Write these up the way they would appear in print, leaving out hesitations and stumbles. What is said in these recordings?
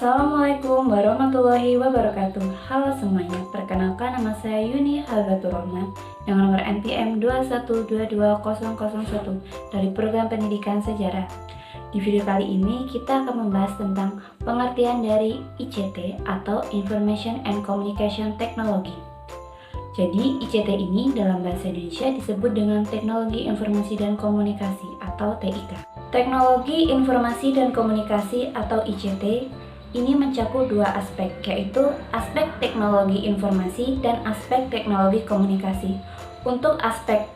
Assalamualaikum warahmatullahi wabarakatuh. Halo semuanya, perkenalkan nama saya Yuni Halbatur Rahman dengan nomor NPM 2122001 dari Program Pendidikan Sejarah. Di video kali ini kita akan membahas tentang pengertian dari ICT atau Information and Communication Technology. Jadi ICT ini dalam bahasa Indonesia disebut dengan Teknologi Informasi dan Komunikasi atau TIK. Teknologi Informasi dan Komunikasi atau ICT ini mencakup dua aspek, yaitu aspek teknologi informasi dan aspek teknologi komunikasi. Untuk aspek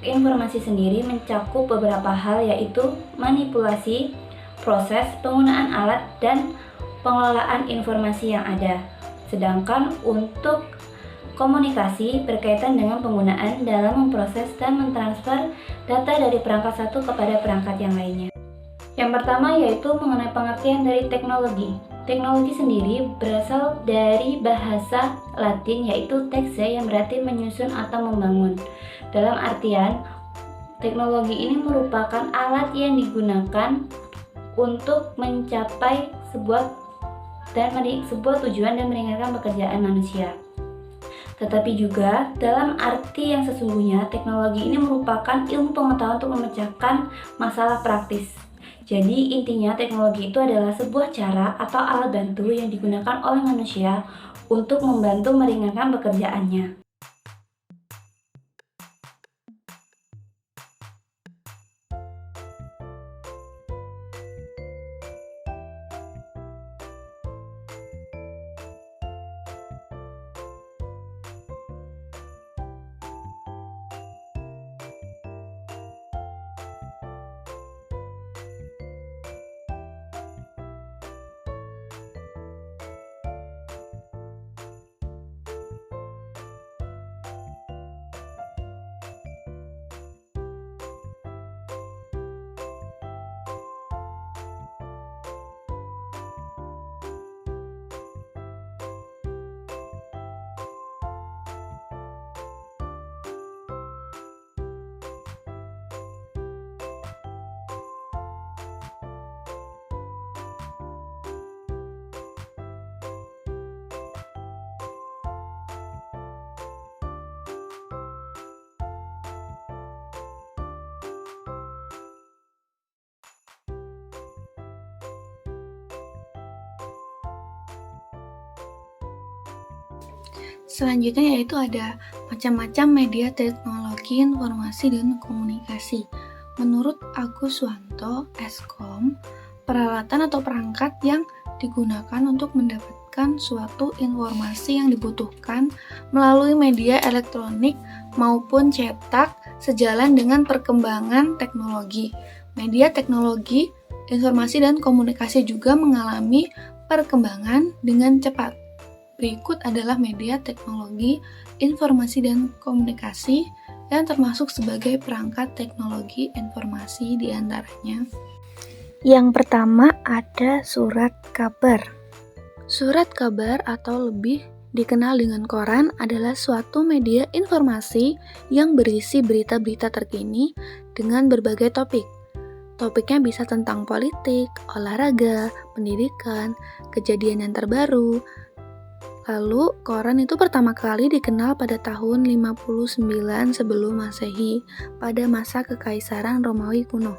informasi sendiri mencakup beberapa hal, yaitu manipulasi, proses, penggunaan alat, dan pengelolaan informasi yang ada. Sedangkan untuk komunikasi berkaitan dengan penggunaan dalam memproses dan mentransfer data dari perangkat satu kepada perangkat yang lainnya. Yang pertama yaitu mengenai pengertian dari teknologi. Teknologi sendiri berasal dari bahasa Latin yaitu texe yang berarti menyusun atau membangun. Dalam artian, teknologi ini merupakan alat yang digunakan untuk mencapai sebuah tujuan dan meringankan pekerjaan manusia. Tetapi juga dalam arti yang sesungguhnya, teknologi ini merupakan ilmu pengetahuan untuk memecahkan masalah praktis. Jadi intinya teknologi itu adalah sebuah cara atau alat bantu yang digunakan oleh manusia untuk membantu meringankan pekerjaannya. Selanjutnya yaitu ada macam-macam media teknologi informasi dan komunikasi. Menurut Agus Wanto, Eskom, peralatan atau perangkat yang digunakan untuk mendapatkan suatu informasi yang dibutuhkan melalui media elektronik maupun cetak sejalan dengan perkembangan teknologi. Media teknologi, informasi dan komunikasi juga mengalami perkembangan dengan cepat. Berikut adalah media teknologi, informasi dan komunikasi yang termasuk sebagai perangkat teknologi informasi diantaranya. Yang pertama ada surat kabar. Surat kabar atau lebih dikenal dengan koran adalah suatu media informasi yang berisi berita-berita terkini dengan berbagai topik. Topiknya bisa tentang politik, olahraga, pendidikan, kejadian yang terbaru. Lalu, koran itu pertama kali dikenal pada tahun 59 sebelum Masehi pada masa Kekaisaran Romawi kuno.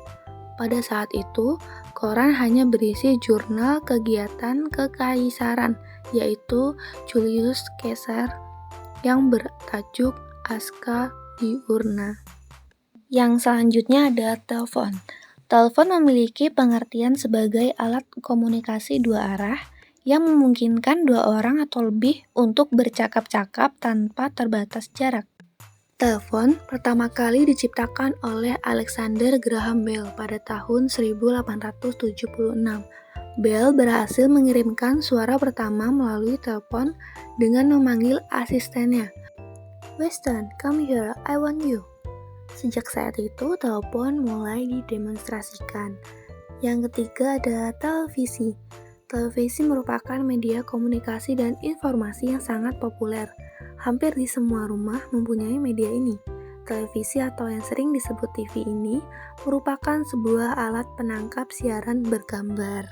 Pada saat itu, koran hanya berisi jurnal kegiatan kekaisaran, yaitu Julius Caesar yang bertajuk Aska Diurna. Yang selanjutnya ada telepon. Telepon memiliki pengertian sebagai alat komunikasi dua arah yang memungkinkan dua orang atau lebih untuk bercakap-cakap tanpa terbatas jarak. Telepon pertama kali diciptakan oleh Alexander Graham Bell pada tahun 1876. Bell berhasil mengirimkan suara pertama melalui telepon dengan memanggil asistennya. "Weston, come here, I want you." Sejak saat itu, telepon mulai didemonstrasikan. Yang ketiga ada televisi. Televisi merupakan media komunikasi dan informasi yang sangat populer. Hampir di semua rumah mempunyai media ini. Televisi atau yang sering disebut TV ini merupakan sebuah alat penangkap siaran bergambar.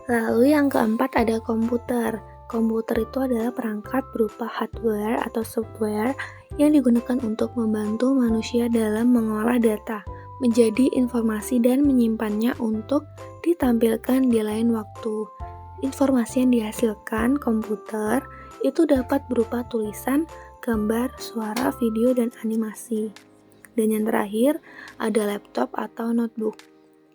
Lalu yang keempat ada komputer. Komputer itu adalah perangkat berupa hardware atau software yang digunakan untuk membantu manusia dalam mengolah data, menjadi informasi dan menyimpannya untuk ditampilkan di lain waktu. Informasi yang dihasilkan komputer itu dapat berupa tulisan, gambar, suara, video, dan animasi. Dan yang terakhir ada laptop atau notebook.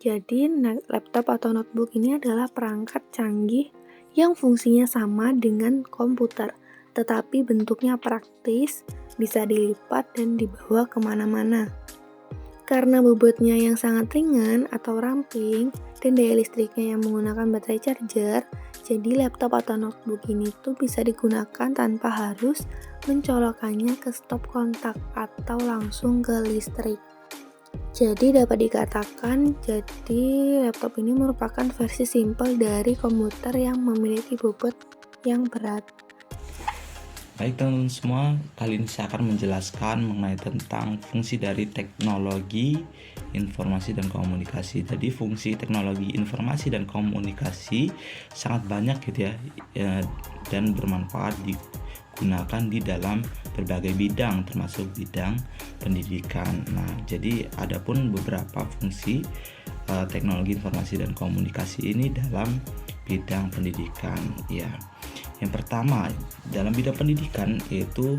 Jadi laptop atau notebook ini adalah perangkat canggih yang fungsinya sama dengan komputer, tetapi bentuknya praktis, bisa dilipat dan dibawa kemana-mana. Karena bobotnya yang sangat ringan atau ramping dan daya listriknya yang menggunakan baterai charger, jadi laptop atau notebook ini tuh bisa digunakan tanpa harus mencolokannya ke stop kontak atau langsung ke listrik. Jadi dapat dikatakan, laptop ini merupakan versi simpel dari komputer yang memiliki bobot yang berat. Baik teman-teman semua, kali ini saya akan menjelaskan mengenai tentang fungsi dari teknologi informasi dan komunikasi. Jadi fungsi teknologi informasi dan komunikasi sangat banyak gitu ya, dan bermanfaat digunakan di dalam berbagai bidang termasuk bidang pendidikan. Nah, jadi ada pun beberapa fungsi teknologi informasi dan komunikasi ini dalam bidang pendidikan ya. Yang pertama dalam bidang pendidikan yaitu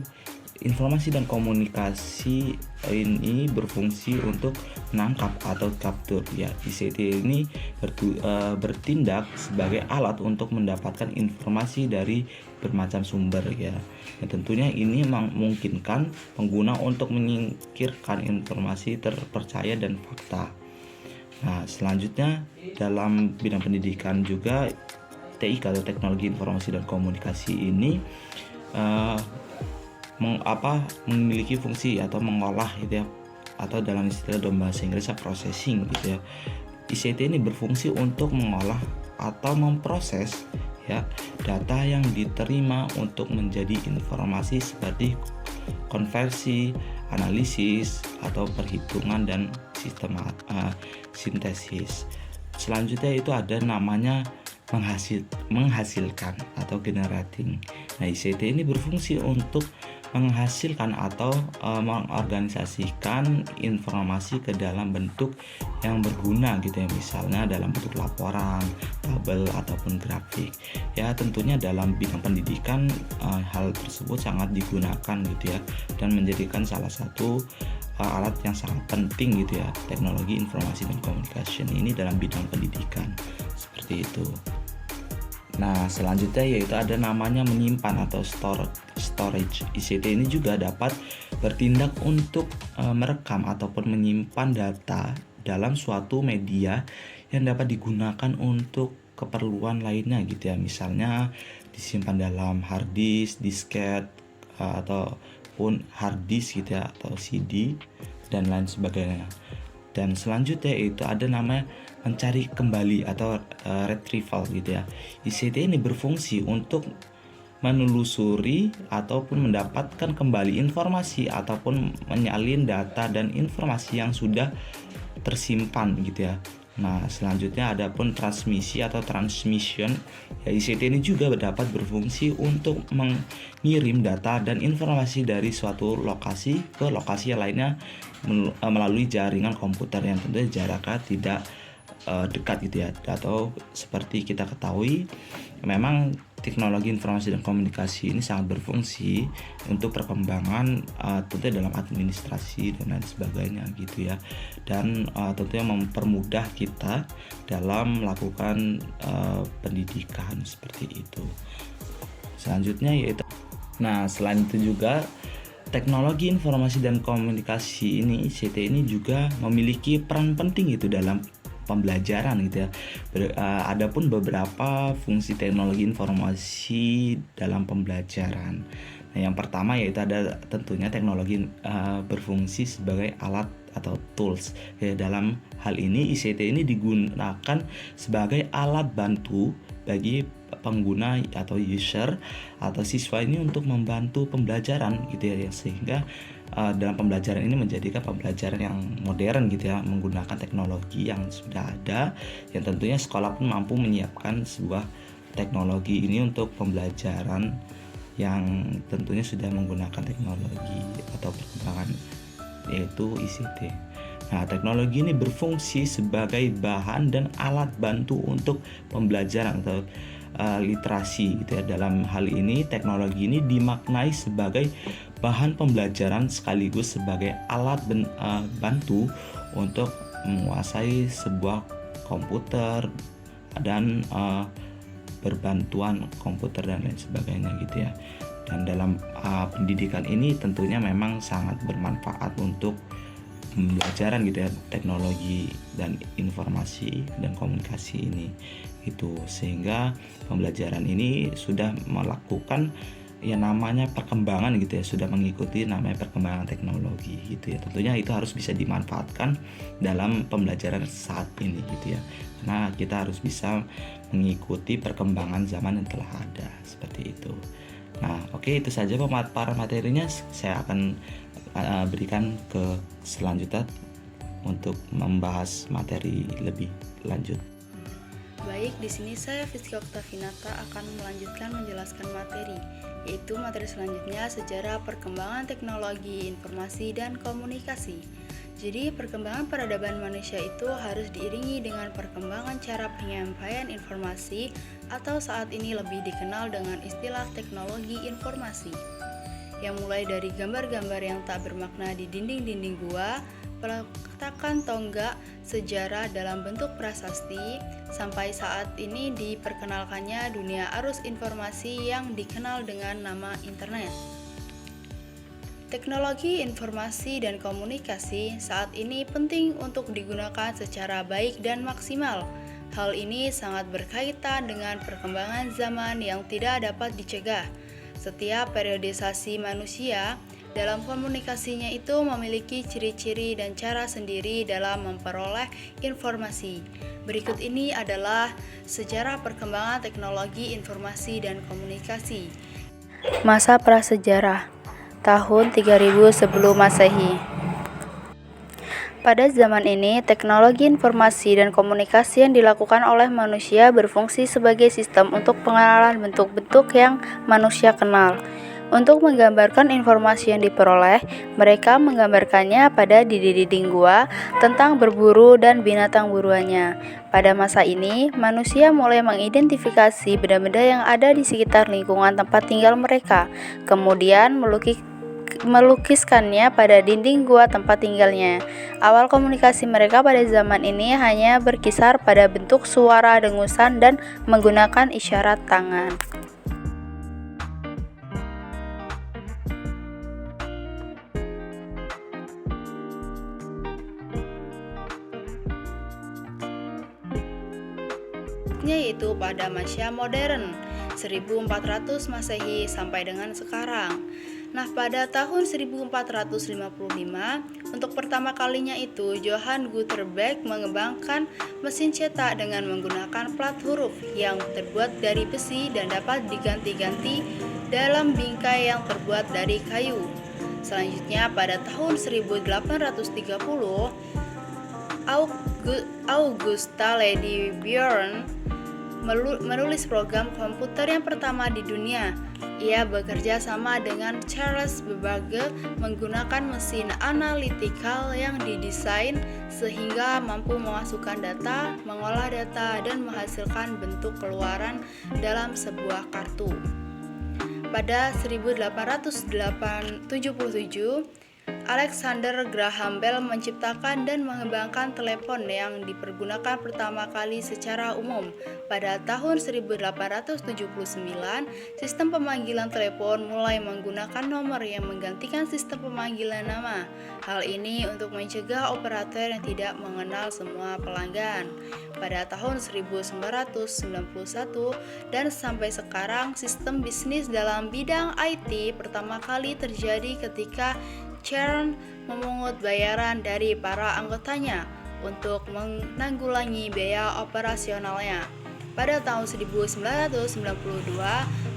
informasi dan komunikasi ini berfungsi untuk menangkap atau capture ya. ICT ini bertindak sebagai alat untuk mendapatkan informasi dari bermacam sumber ya. Dan tentunya ini memungkinkan pengguna untuk menyingkirkan informasi terpercaya dan fakta. Nah, selanjutnya dalam bidang pendidikan juga TIK atau teknologi informasi dan komunikasi ini memiliki fungsi atau mengolah gitu ya, atau dalam istilah bahasa Inggrisnya processing gitu ya. ICT ini berfungsi untuk mengolah atau memproses ya data yang diterima untuk menjadi informasi seperti konversi, analisis atau perhitungan dan sistem sintesis. Selanjutnya itu ada namanya menghasilkan atau generating. Nah, ICT ini berfungsi untuk menghasilkan atau mengorganisasikan informasi ke dalam bentuk yang berguna gitu ya, misalnya dalam bentuk laporan, tabel ataupun grafik. Ya, tentunya dalam bidang pendidikan hal tersebut sangat digunakan gitu ya, dan menjadikan salah satu alat yang sangat penting gitu ya, teknologi informasi dan komunikasi ini dalam bidang pendidikan seperti itu. Nah, selanjutnya yaitu ada namanya menyimpan atau storage. ICT ini juga dapat bertindak untuk merekam ataupun menyimpan data dalam suatu media yang dapat digunakan untuk keperluan lainnya gitu ya. Misalnya disimpan dalam hard disk, disket, ataupun hard disk gitu ya, atau CD dan lain sebagainya. Dan selanjutnya itu ada namanya mencari kembali atau retrieval gitu ya. ICT ini berfungsi untuk menelusuri ataupun mendapatkan kembali informasi ataupun menyalin data dan informasi yang sudah tersimpan gitu ya. Nah, selanjutnya ada pun transmisi atau transmission ya. ICT ini juga dapat berfungsi untuk mengirim data dan informasi dari suatu lokasi ke lokasi yang lainnya melalui jaringan komputer yang tentunya jaraknya tidak dekat gitu ya. Atau seperti kita ketahui, memang teknologi informasi dan komunikasi ini sangat berfungsi untuk perkembangan tentunya dalam administrasi dan lain sebagainya gitu ya, dan tentunya mempermudah kita dalam melakukan pendidikan seperti itu. Selanjutnya yaitu, nah selain itu juga teknologi informasi dan komunikasi ini, ICT ini juga memiliki peran penting itu dalam pembelajaran gitu ya. Adapun beberapa fungsi teknologi informasi dalam pembelajaran. Nah, yang pertama yaitu ada tentunya teknologi berfungsi sebagai alat atau tools. Ya, dalam hal ini ICT ini digunakan sebagai alat bantu bagi pengguna atau user atau siswa ini untuk membantu pembelajaran gitu ya, sehingga dalam pembelajaran ini menjadikan pembelajaran yang modern gitu ya, menggunakan teknologi yang sudah ada, yang tentunya sekolah pun mampu menyiapkan sebuah teknologi ini untuk pembelajaran yang tentunya sudah menggunakan teknologi atau perkembangan, yaitu ICT. Nah, teknologi ini berfungsi sebagai bahan dan alat bantu untuk pembelajaran atau literasi gitu ya. Dalam hal ini teknologi ini dimaknai sebagai bahan pembelajaran sekaligus sebagai alat bantu untuk menguasai sebuah komputer dan berbantuan komputer dan lain sebagainya gitu ya. Dan dalam pendidikan ini tentunya memang sangat bermanfaat untuk pembelajaran gitu ya, teknologi dan informasi dan komunikasi ini gitu, sehingga pembelajaran ini sudah melakukan ya namanya perkembangan gitu ya, sudah mengikuti namanya perkembangan teknologi gitu ya. Tentunya itu harus bisa dimanfaatkan dalam pembelajaran saat ini gitu ya, karena kita harus bisa mengikuti perkembangan zaman yang telah ada seperti itu. Nah, oke, itu saja para materinya. Saya akan berikan ke selanjutnya untuk membahas materi lebih lanjut. Baik, di sini saya Fisika Oktavinata akan melanjutkan menjelaskan materi, yaitu materi selanjutnya sejarah perkembangan teknologi informasi dan komunikasi. Jadi, perkembangan peradaban manusia itu harus diiringi dengan perkembangan cara penyampaian informasi atau saat ini lebih dikenal dengan istilah teknologi informasi. Yang mulai dari gambar-gambar yang tak bermakna di dinding-dinding gua, peletakan tonggak sejarah dalam bentuk prasasti, sampai saat ini diperkenalkannya dunia arus informasi yang dikenal dengan nama internet. Teknologi informasi dan komunikasi saat ini penting untuk digunakan secara baik dan maksimal. Hal ini sangat berkaitan dengan perkembangan zaman yang tidak dapat dicegah. Setiap periodisasi manusia dalam komunikasinya itu memiliki ciri-ciri dan cara sendiri dalam memperoleh informasi. Berikut ini adalah sejarah perkembangan teknologi informasi dan komunikasi. Masa prasejarah tahun 3000 sebelum Masehi. Pada zaman ini, teknologi informasi dan komunikasi yang dilakukan oleh manusia berfungsi sebagai sistem untuk pengenalan bentuk-bentuk yang manusia kenal. Untuk menggambarkan informasi yang diperoleh, mereka menggambarkannya pada dinding gua tentang berburu dan binatang buruannya. Pada masa ini, manusia mulai mengidentifikasi benda-benda yang ada di sekitar lingkungan tempat tinggal mereka, kemudian melukiskannya pada dinding gua tempat tinggalnya. Awal komunikasi mereka pada zaman ini hanya berkisar pada bentuk suara dengusan dan menggunakan isyarat tangan. Yaitu pada masa modern 1400 Masehi sampai dengan sekarang. Nah, pada tahun 1455 untuk pertama kalinya itu Johann Gutenberg mengembangkan mesin cetak dengan menggunakan plat huruf yang terbuat dari besi dan dapat diganti-ganti dalam bingkai yang terbuat dari kayu. Selanjutnya pada tahun 1830 Augusta Lady Bjorn menulis program komputer yang pertama di dunia. Ia bekerja sama dengan Charles Babbage menggunakan mesin analitikal yang didesain sehingga mampu memasukkan data, mengolah data, dan menghasilkan bentuk keluaran dalam sebuah kartu. Pada 1877, Alexander Graham Bell menciptakan dan mengembangkan telepon yang dipergunakan pertama kali secara umum. Pada tahun 1879, sistem pemanggilan telepon mulai menggunakan nomor yang menggantikan sistem pemanggilan nama. Hal ini untuk mencegah operator yang tidak mengenal semua pelanggan. Pada tahun 1991 dan sampai sekarang, sistem bisnis dalam bidang IT pertama kali terjadi ketika CERN memungut bayaran dari para anggotanya untuk menanggulangi biaya operasionalnya. Pada tahun 1992,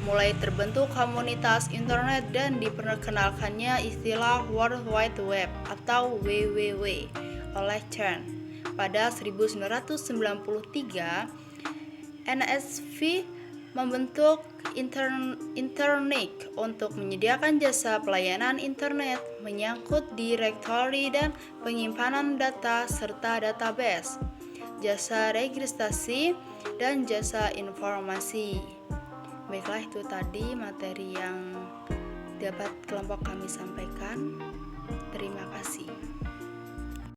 mulai terbentuk komunitas internet dan diperkenalkannya istilah World Wide Web atau WWW oleh CERN. Pada 1993, NSF membentuk Internik untuk menyediakan jasa pelayanan internet menyangkut direktori dan penyimpanan data serta database, jasa registrasi, dan jasa informasi. Baiklah, itu tadi materi yang dapat kelompok kami sampaikan. Terima kasih.